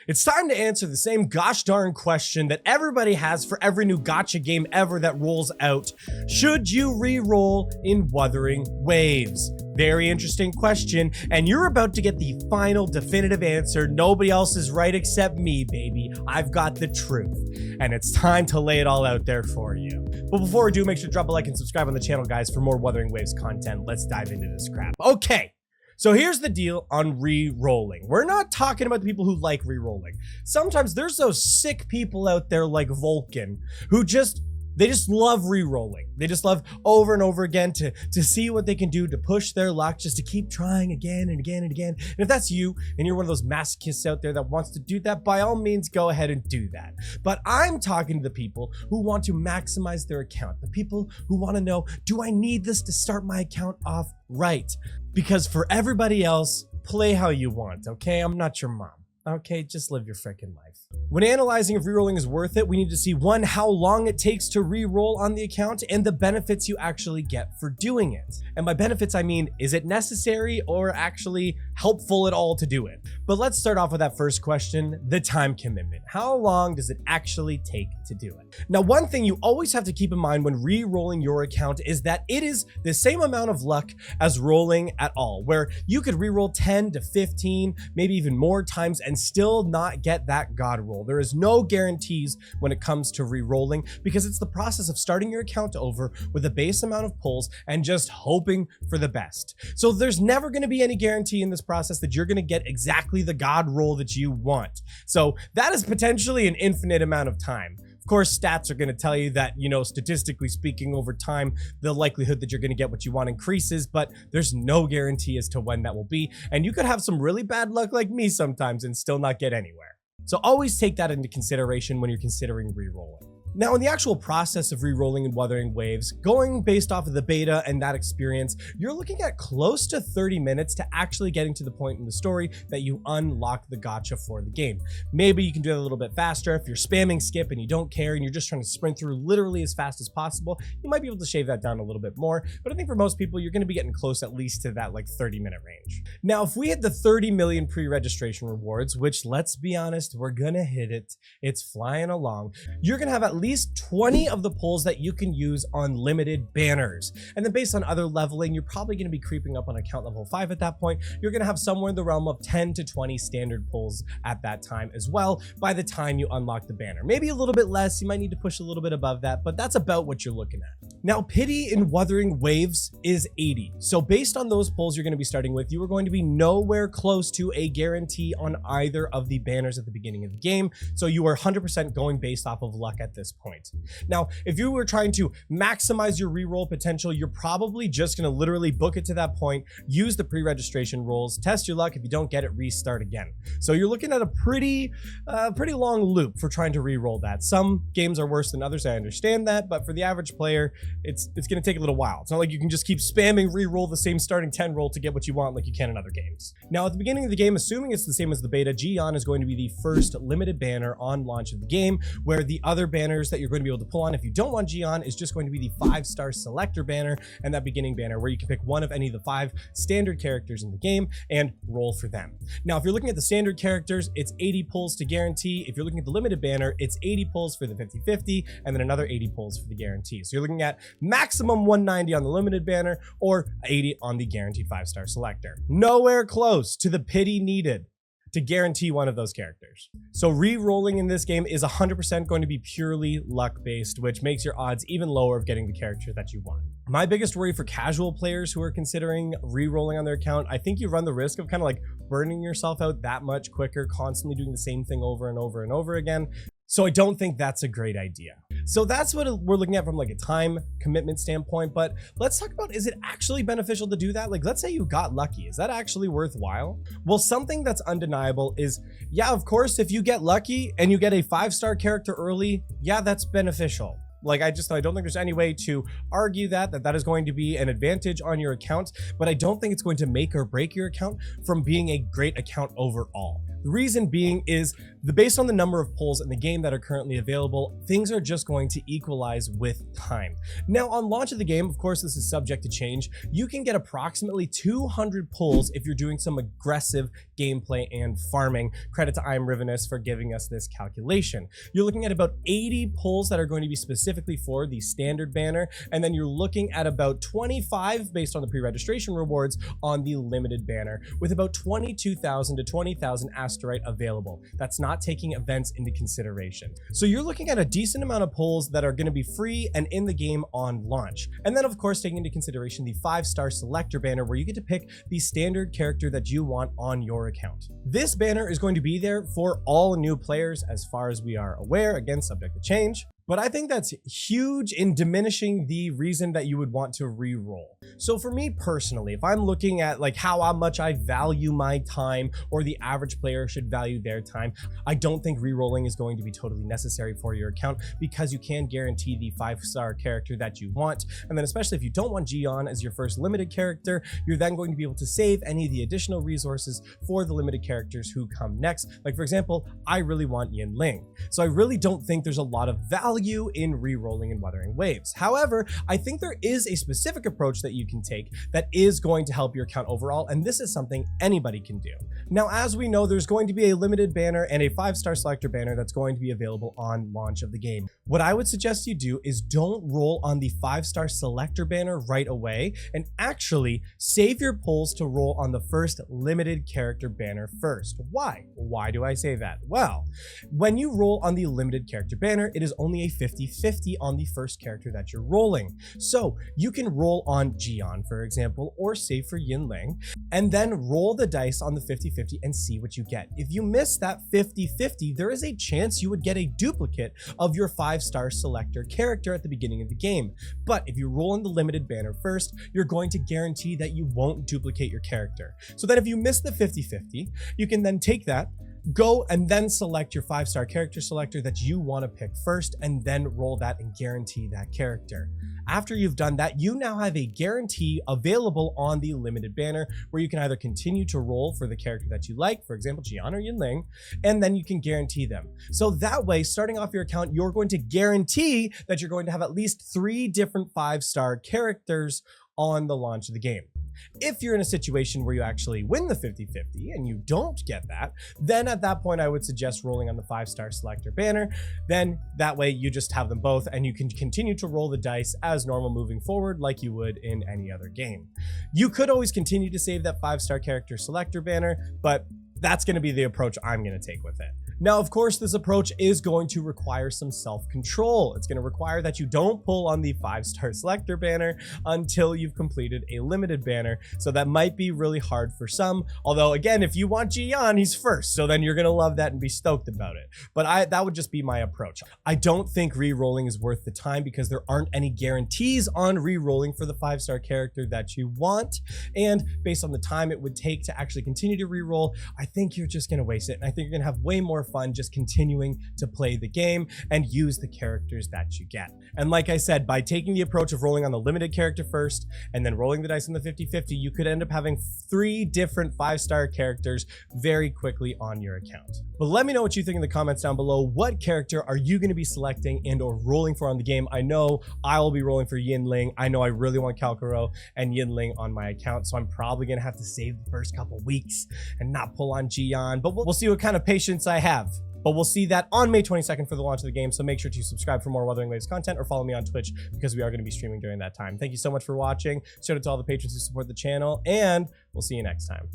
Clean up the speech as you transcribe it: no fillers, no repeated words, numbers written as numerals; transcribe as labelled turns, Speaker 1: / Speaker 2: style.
Speaker 1: It's time to answer the same gosh darn question that everybody has for every new gacha game ever that rolls out. Should you re-roll in Wuthering Waves? Very interesting question, and you're about to get the final definitive answer. Nobody else is right except me, baby. I've got the truth, and it's time to lay it all out there for you. But before we do, make sure to drop a like and subscribe on the channel, guys, for more Wuthering Waves content. Let's dive into this crap. Okay. So here's the deal on re-rolling. We're not talking about the people who like re-rolling. Sometimes there's those sick people out there like Vulcan who they just love re-rolling. They just love over and over again to see what they can do to push their luck, just to keep trying again and again and again. And if that's you and you're one of those masochists out there that wants to do that, by all means, go ahead and do that. But I'm talking to the people who want to maximize their account, the people who want to know, do I need this to start my account off right? Because for everybody else, play how you want, okay? I'm not your mom. Okay, just live your freaking life. When analyzing if re-rolling is worth it, we need to see, one, how long it takes to re-roll on the account and the benefits you actually get for doing it. And by benefits, I mean, is it necessary or actually helpful at all to do it? But let's start off with that first question, the time commitment. How long does it actually take to do it? Now, one thing you always have to keep in mind when re-rolling your account is that it is the same amount of luck as rolling at all, where you could re-roll 10 to 15, maybe even more times and still not get that god roll. There is no guarantees when it comes to re-rolling because it's the process of starting your account over with a base amount of pulls and just hoping for the best. So there's never going to be any guarantee in this process that you're going to get exactly the god roll that you want. So that is potentially an infinite amount of time. Of course, stats are going to tell you that, statistically speaking, over time, the likelihood that you're going to get what you want increases, but there's no guarantee as to when that will be. And you could have some really bad luck like me sometimes and still not get anywhere. So always take that into consideration when you're considering re-rolling. Now, in the actual process of re-rolling and Wuthering Waves, going based off of the beta and that experience, you're looking at close to 30 minutes to actually getting to the point in the story that you unlock the gacha for the game. Maybe you can do it a little bit faster. If you're spamming skip and you don't care and you're just trying to sprint through literally as fast as possible, you might be able to shave that down a little bit more. But I think for most people, you're going to be getting close at least to that 30-minute range. Now, if we hit the 30 million pre-registration rewards, which let's be honest, we're going to hit it. It's flying along. You're going to have at least 20 of the pulls that you can use on limited banners. And then based on other leveling, you're probably going to be creeping up on account level 5 at that point. You're going to have somewhere in the realm of 10 to 20 standard pulls at that time as well by the time you unlock the banner. Maybe a little bit less, you might need to push a little bit above that, but that's about what you're looking at. Now, pity in Wuthering Waves is 80. So based on those pulls you're going to be starting with, you are going to be nowhere close to a guarantee on either of the banners at the beginning of the game. So you are 100% going based off of luck at this point. Now, if you were trying to maximize your reroll potential, you're probably just going to literally book it to that point, use the pre-registration rolls, test your luck. If you don't get it, restart again. So you're looking at a pretty long loop for trying to reroll that. Some games are worse than others, I understand that, but for the average player, it's going to take a little while. It's not like you can just keep spamming reroll the same starting 10 roll to get what you want like you can in other games. Now, at the beginning of the game, assuming it's the same as the beta, Gion is going to be the first limited banner on launch of the game, where the other banners that you're going to be able to pull on if you don't want Gion is just going to be the 5-star selector banner and that beginning banner where you can pick one of any of the 5 standard characters in the game and roll for them. Now, if you're looking at the standard characters, it's 80 pulls to guarantee. If you're looking at the limited banner, it's 80 pulls for the 50-50 and then another 80 pulls for the guarantee. So you're looking at maximum 190 on the limited banner or 80 on the guaranteed 5-star selector. Nowhere close to the pity needed to guarantee one of those characters. So re-rolling in this game is 100% going to be purely luck-based, which makes your odds even lower of getting the character that you want. My biggest worry for casual players who are considering re-rolling on their account, I think you run the risk of kind of burning yourself out that much quicker, constantly doing the same thing over and over and over again. So I don't think that's a great idea. So that's what we're looking at from a time commitment standpoint, but let's talk about, is it actually beneficial to do that? Let's say you got lucky. Is that actually worthwhile? Well, something that's undeniable is, yeah, of course, if you get lucky and you get a 5-star character early, yeah, that's beneficial. I don't think there's any way to argue that is going to be an advantage on your account, but I don't think it's going to make or break your account from being a great account overall. The reason being is based on the number of pulls in the game that are currently available, things are just going to equalize with time. Now, on launch of the game, of course, this is subject to change. You can get approximately 200 pulls if you're doing some aggressive gameplay and farming. Credit to I'm Rivenous for giving us this calculation. You're looking at about 80 pulls that are going to be specifically for the standard banner, and then you're looking at about 25 based on the pre-registration rewards on the limited banner, with about 22,000 to 20,000 asteroid available. That's not taking events into consideration. So you're looking at a decent amount of pulls that are going to be free and in the game on launch. And then, of course, taking into consideration the 5-star selector banner, where you get to pick the standard character that you want on your account. This banner is going to be there for all new players as far as we are aware, again, subject to change. But I think that's huge in diminishing the reason that you would want to re-roll. So for me personally, if I'm looking at like how much I value my time, or the average player should value their time, I don't think re-rolling is going to be totally necessary for your account, because you can guarantee the 5-star character that you want. And then especially if you don't want Gion as your first limited character, you're then going to be able to save any of the additional resources for the limited characters who come next. Like for example, I really want Yin Ling. So I really don't think there's a lot of value in re-rolling and Wuthering Waves. However, I think there is a specific approach that you can take that is going to help your account overall, and this is something anybody can do. Now, as we know, there's going to be a limited banner and a 5-star selector banner that's going to be available on launch of the game. What I would suggest you do is don't roll on the 5-star selector banner right away, and actually save your pulls to roll on the first limited character banner first. Why? Why do I say that? Well, when you roll on the limited character banner, it is only a 50-50 on the first character that you're rolling. So you can roll on Gion, for example, or save for Yin Ling, and then roll the dice on the 50-50 and see what you get. If you miss that 50-50, there is a chance you would get a duplicate of your 5-star selector character at the beginning of the game. But if you roll on the limited banner first, you're going to guarantee that you won't duplicate your character. So then if you miss the 50-50, you can then take that, go and then select your 5-star character selector that you want to pick first, and then roll that and guarantee that character. After you've done that, you now have a guarantee available on the limited banner, where you can either continue to roll for the character that you like, for example, Gion or Yin Ling, and then you can guarantee them. So that way, starting off your account, you're going to guarantee that you're going to have at least 3 different 5-star characters on the launch of the game. If you're in a situation where you actually win the 50-50 and you don't get that, then at that point I would suggest rolling on the 5-star selector banner. Then that way you just have them both and you can continue to roll the dice as normal moving forward, like you would in any other game. You could always continue to save that 5-star character selector banner, but that's going to be the approach I'm going to take with it. Now, of course, this approach is going to require some self-control. It's going to require that you don't pull on the 5-star selector banner until you've completed a limited banner. So that might be really hard for some. Although, again, if you want Gion, he's first. So then you're going to love that and be stoked about it. But that would just be my approach. I don't think re-rolling is worth the time, because there aren't any guarantees on re-rolling for the 5-star character that you want. And based on the time it would take to actually continue to re-roll, I think you're just going to waste it. And I think you're going to have way more fun just continuing to play the game and use the characters that you get. And like I said, by taking the approach of rolling on the limited character first and then rolling the dice on the 50-50, you could end up having 3 different 5-star characters very quickly on your account. But let me know what you think in the comments down below. What character are you going to be selecting and or rolling for on the game? I know I will be rolling for Yin Ling. I know I really want Kalkaro and Yin Ling on my account, so I'm probably going to have to save the first couple weeks and not pull on Gion, but we'll see what kind of patience I have. But we'll see that on May 22nd for the launch of the game, so make sure to subscribe for more Wuthering Waves content, or follow me on Twitch, because we are going to be streaming during that time. Thank you so much for watching. Shout out to all the patrons who support the channel, and we'll see you next time.